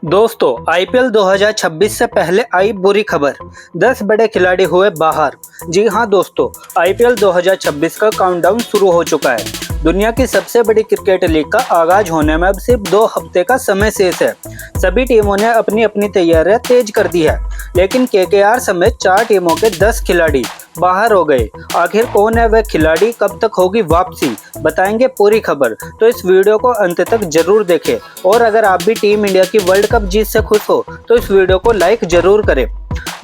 दोस्तों आईपीएल 2026 से पहले आई बुरी खबर। 10 बड़े खिलाड़ी हुए बाहर। जी हां दोस्तों, आईपीएल 2026 का काउंटडाउन शुरू हो चुका है। दुनिया की सबसे बड़ी क्रिकेट लीग का आगाज होने में अब सिर्फ 2 हफ्ते का समय शेष है। सभी टीमों ने अपनी अपनी तैयारियां तेज कर दी है, लेकिन केकेआर समेत 4 टीमों के 10 खिलाड़ी बाहर हो गए। आखिर कौन है वह खिलाड़ी, कब तक होगी वापसी, बताएंगे पूरी खबर। तो इस वीडियो को अंत तक जरूर देखें और अगर आप भी टीम इंडिया की वर्ल्ड कप जीत से खुश हो तो इस वीडियो को लाइक जरूर करें।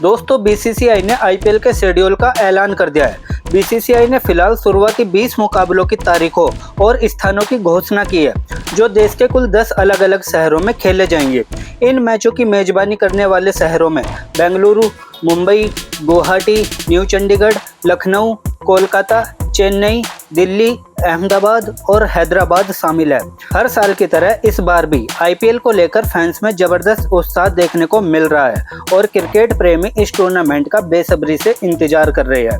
दोस्तों बीसीसीआई ने आईपीएल के शेड्यूल का ऐलान कर दिया है। बीसीसीआई ने फिलहाल शुरुआती 20 मुकाबलों की तारीखों और स्थानों की घोषणा की है, जो देश के कुल 10 अलग अलग शहरों में खेले जाएंगे। इन मैचों की मेजबानी करने वाले शहरों में बेंगलुरु, मुंबई, गुवाहाटी, न्यू चंडीगढ़, लखनऊ, कोलकाता, चेन्नई, दिल्ली, अहमदाबाद और हैदराबाद शामिल है। हर साल की तरह इस बार भी आईपीएल को लेकर फैंस में जबरदस्त उत्साह देखने को मिल रहा है और क्रिकेट प्रेमी इस टूर्नामेंट का बेसब्री से इंतजार कर रहे हैं।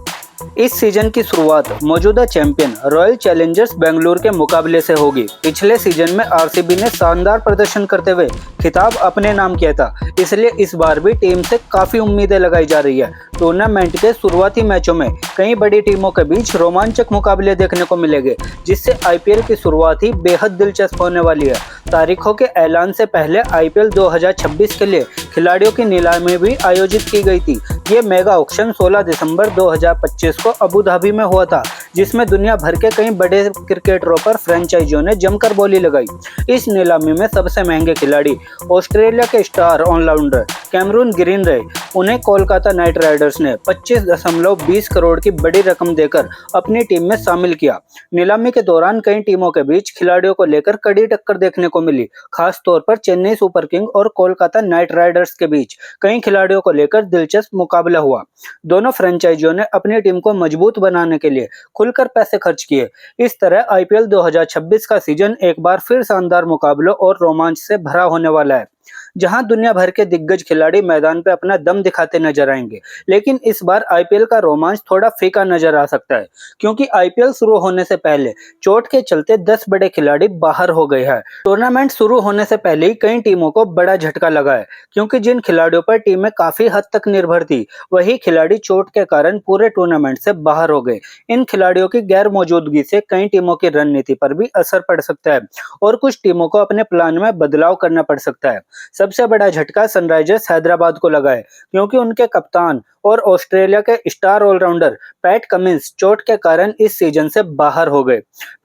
इस सीजन की शुरुआत मौजूदा चैंपियन रॉयल चैलेंजर्स बेंगलुरु के मुकाबले से होगी। पिछले सीजन में आरसीबी ने शानदार प्रदर्शन करते हुए खिताब अपने नाम किया था, इसलिए इस बार भी टीम से काफी उम्मीदें लगाई जा रही है। टूर्नामेंट के शुरुआती मैचों में कई बड़ी टीमों के बीच रोमांचक मुकाबले देखने को मिलेंगे, जिससे आईपीएल की शुरुआत ही बेहद दिलचस्प होने वाली है। तारीखों के ऐलान से पहले आईपीएल 2026 के लिए खिलाड़ियों की नीलामी भी आयोजित की गई थी। ये मेगा ऑक्शन 16 दिसंबर 2025 को अबू धाबी में हुआ था, जिसमें दुनिया भर के कई बड़े क्रिकेटरों पर फ्रेंचाइजियों ने जमकर बोली लगाई। इस नीलामी में सबसे महंगे खिलाड़ी ऑस्ट्रेलिया के स्टार ऑलराउंडर कैमरून ग्रीन रहे। उन्हें कोलकाता नाइट राइडर्स ने 25.20 करोड़ की बड़ी रकम देकर अपनी टीम में शामिल किया। नीलामी के दौरान कई टीमों के बीच खिलाड़ियों को लेकर कड़ी टक्कर देखने को मिली। खास तौर पर चेन्नई सुपर किंग और कोलकाता नाइट राइडर्स के बीच कई खिलाड़ियों को लेकर दिलचस्प मुकाबला हुआ। दोनों फ्रेंचाइजियों ने अपनी टीम को मजबूत बनाने के लिए खुलकर पैसे खर्च किए। इस तरह आईपीएल 2026 का सीजन एक बार फिर शानदार मुकाबलों और रोमांच से भरा होने वाला है, जहां दुनिया भर के दिग्गज खिलाड़ी मैदान पे अपना दम दिखाते नजर आएंगे। लेकिन इस बार आईपीएल का रोमांच थोड़ा फीका नजर आ सकता है, क्योंकि आईपीएल शुरू होने से पहले चोट के चलते 10 बड़े खिलाड़ी बाहर हो गए हैं। टूर्नामेंट शुरू होने से पहले ही कई टीमों को बड़ा झटका लगा है, क्योंकि जिन खिलाड़ियों पर टीमें काफी हद तक निर्भर थी, वही खिलाड़ी चोट के कारण पूरे टूर्नामेंट से बाहर हो गए। इन खिलाड़ियों की गैर मौजूदगी से कई टीमों की रणनीति पर भी असर पड़ सकता है और कुछ टीमों को अपने प्लान में बदलाव करना पड़ सकता है। सबसे बड़ा झटका सनराइजर्स हैदराबाद को लगा है, क्योंकि उनके कप्तान और ऑस्ट्रेलिया के स्टार ऑलराउंडर पैट कमिंस चोट के कारण इस सीजन से बाहर हो गए।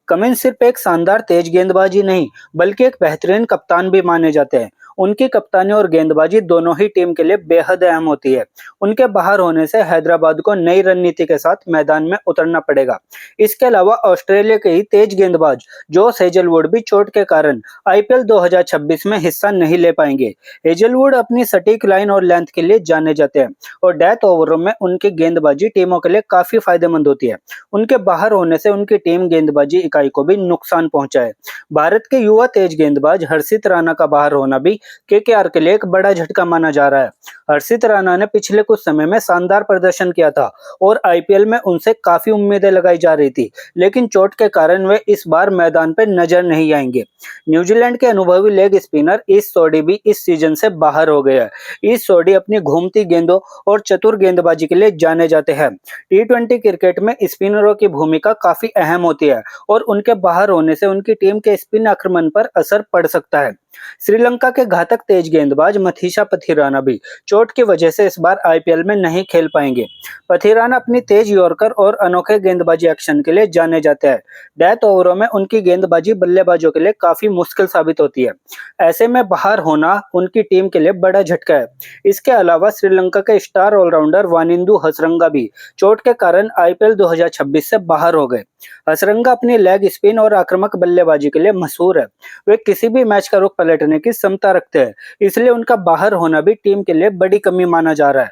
कमिंस सिर्फ एक शानदार तेज गेंदबाजी नहीं, बल्कि एक बेहतरीन कप्तान भी माने जाते हैं। उनकी कप्तानी और गेंदबाजी दोनों ही टीम के लिए बेहद अहम होती है। उनके बाहर होने से हैदराबाद को नई रणनीति के साथ मैदान में उतरना पड़ेगा। इसके अलावा ऑस्ट्रेलिया के ही तेज गेंदबाज जोश हेजलवुड भी चोट के कारण आईपीएल 2026 में हिस्सा नहीं ले पाएंगे। हेजलवुड अपनी सटीक लाइन और लेंथ के लिए जाने जाते हैं और डेथ ओवरों में उनकी गेंदबाजी टीमों के लिए काफी फायदेमंद होती है। उनके बाहर होने से उनकी टीम गेंदबाजी इकाई को भी नुकसान पहुंचा है। भारत के युवा तेज गेंदबाज हर्षित राणा का बाहर होना भी केकेआर के लिए एक बड़ा झटका माना जा रहा है। हर्षित राणा ने पिछले कुछ समय में शानदार प्रदर्शन किया था और आईपीएल में उनसे काफी उम्मीदें लगाई जा रही थी, लेकिन चोट के कारण वे इस बार मैदान पर नजर नहीं आएंगे। न्यूजीलैंड के अनुभवी लेग स्पिनर ईश सोडी भी इस सीजन से बाहर हो गया है। ईश सोडी अपनी घूमती गेंदों और चतुर गेंदबाजी के लिए जाने जाते हैं। टी20 क्रिकेट में स्पिनरों की भूमिका काफी अहम होती है और उनके बाहर होने से उनकी टीम के स्पिन आक्रमण पर असर पड़ सकता है। श्रीलंका के घातक तेज गेंदबाज मथीशा पथिराना भी चोट की वजह से इस बार आईपीएल में नहीं खेल पाएंगे। पथिराना अपनी तेज यॉर्कर और अनोखे गेंदबाजी एक्शन के लिए जाने जाते हैं। डेथ ओवरों में उनकी गेंदबाजी बल्लेबाजों के लिए काफी मुश्किल साबित होती है। ऐसे में बाहर होना उनकी टीम के लिए बड़ा झटका है। इसके अलावा श्रीलंका के स्टार ऑलराउंडर वानिंदु हसरंगा भी चोट के कारण आईपीएल 2026 से बाहर हो गए। हसरंगा अपनी लेग स्पिन और आक्रामक बल्लेबाजी के लिए मशहूर है। वे किसी भी मैच का रुख पलटने की क्षमता रखते हैं, इसलिए उनका बाहर होना भी टीम के लिए बड़ी कमी माना जा रहा है।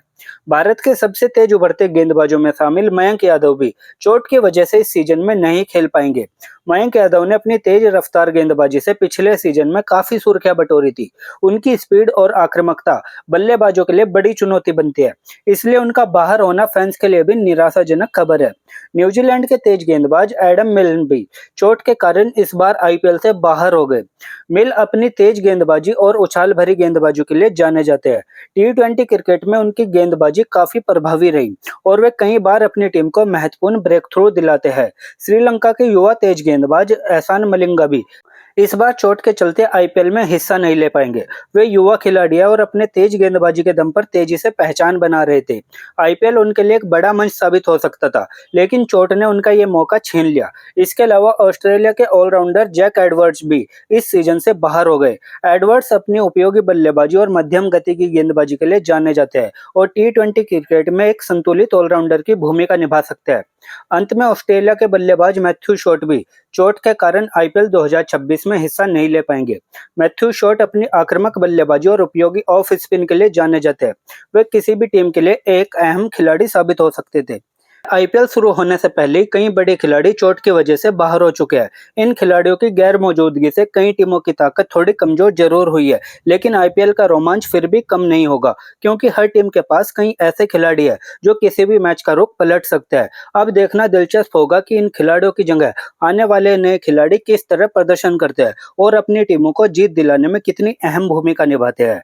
भारत के सबसे तेज उभरते गेंदबाजों में शामिल मयंक यादव भी चोट की वजह से इस सीजन में नहीं खेल पाएंगे। मयंक यादव ने अपनी तेज रफ्तार गेंदबाजी से पिछले सीजन में काफी सुर्खियां बटोरी थी। उनकी स्पीड और आक्रामकता बल्लेबाजों के लिए बड़ी चुनौती बनती है, इसलिए उनका बाहर होना फैंस के लिए भी निराशाजनक खबर है। न्यूजीलैंड के तेज गेंदबाज एडम मिल्न भी चोट के कारण इस बार आईपीएल से बाहर हो गए। मिल अपनी तेज गेंदबाजी और उछाल भरी गेंदबाजी के लिए जाने जाते हैं। टी20 क्रिकेट में उनकी गेंदबाजी काफी प्रभावी रही और वे कई बार अपनी टीम को महत्वपूर्ण ब्रेक थ्रू दिलाते हैं। श्रीलंका के युवा तेज गेंदबाज एहसान मलिंगा भी इस बार चोट के चलते आईपीएल में हिस्सा नहीं ले पाएंगे। वे युवा खिलाड़ी हैं और अपने तेज गेंदबाजी के दम पर तेजी से पहचान बना रहे थे। आईपीएल उनके लिए एक बड़ा मंच साबित हो सकता था, लेकिन चोट ने उनका ये मौका छीन लिया। इसके अलावा ऑस्ट्रेलिया के ऑलराउंडर जैक एडवर्ड्स भी इस सीजन से बाहर हो गए। एडवर्ड्स अपनी उपयोगी बल्लेबाजी और मध्यम गति की गेंदबाजी के लिए जाने जाते हैं और टी20 क्रिकेट में एक संतुलित ऑलराउंडर की भूमिका निभा सकते हैं। अंत में ऑस्ट्रेलिया के बल्लेबाज मैथ्यू शॉट भी चोट के कारण आईपीएल 2026 में हिस्सा नहीं ले पाएंगे। मैथ्यू शॉट अपनी आक्रामक बल्लेबाजी और उपयोगी ऑफ स्पिन के लिए जाने जाते हैं। वे किसी भी टीम के लिए एक अहम खिलाड़ी साबित हो सकते थे। आईपीएल शुरू होने से पहले कई बड़े खिलाड़ी चोट की वजह से बाहर हो चुके हैं। इन खिलाड़ियों की गैर मौजूदगी से कई टीमों की ताकत थोड़ी कमजोर जरूर हुई है, लेकिन आईपीएल का रोमांच फिर भी कम नहीं होगा, क्योंकि हर टीम के पास कई ऐसे खिलाड़ी हैं जो किसी भी मैच का रुख पलट सकते हैं। अब देखना दिलचस्प होगा कि इन खिलाड़ियों की जगह आने वाले नए खिलाड़ी किस तरह प्रदर्शन करते हैं और अपनी टीमों को जीत दिलाने में कितनी अहम भूमिका निभाते हैं।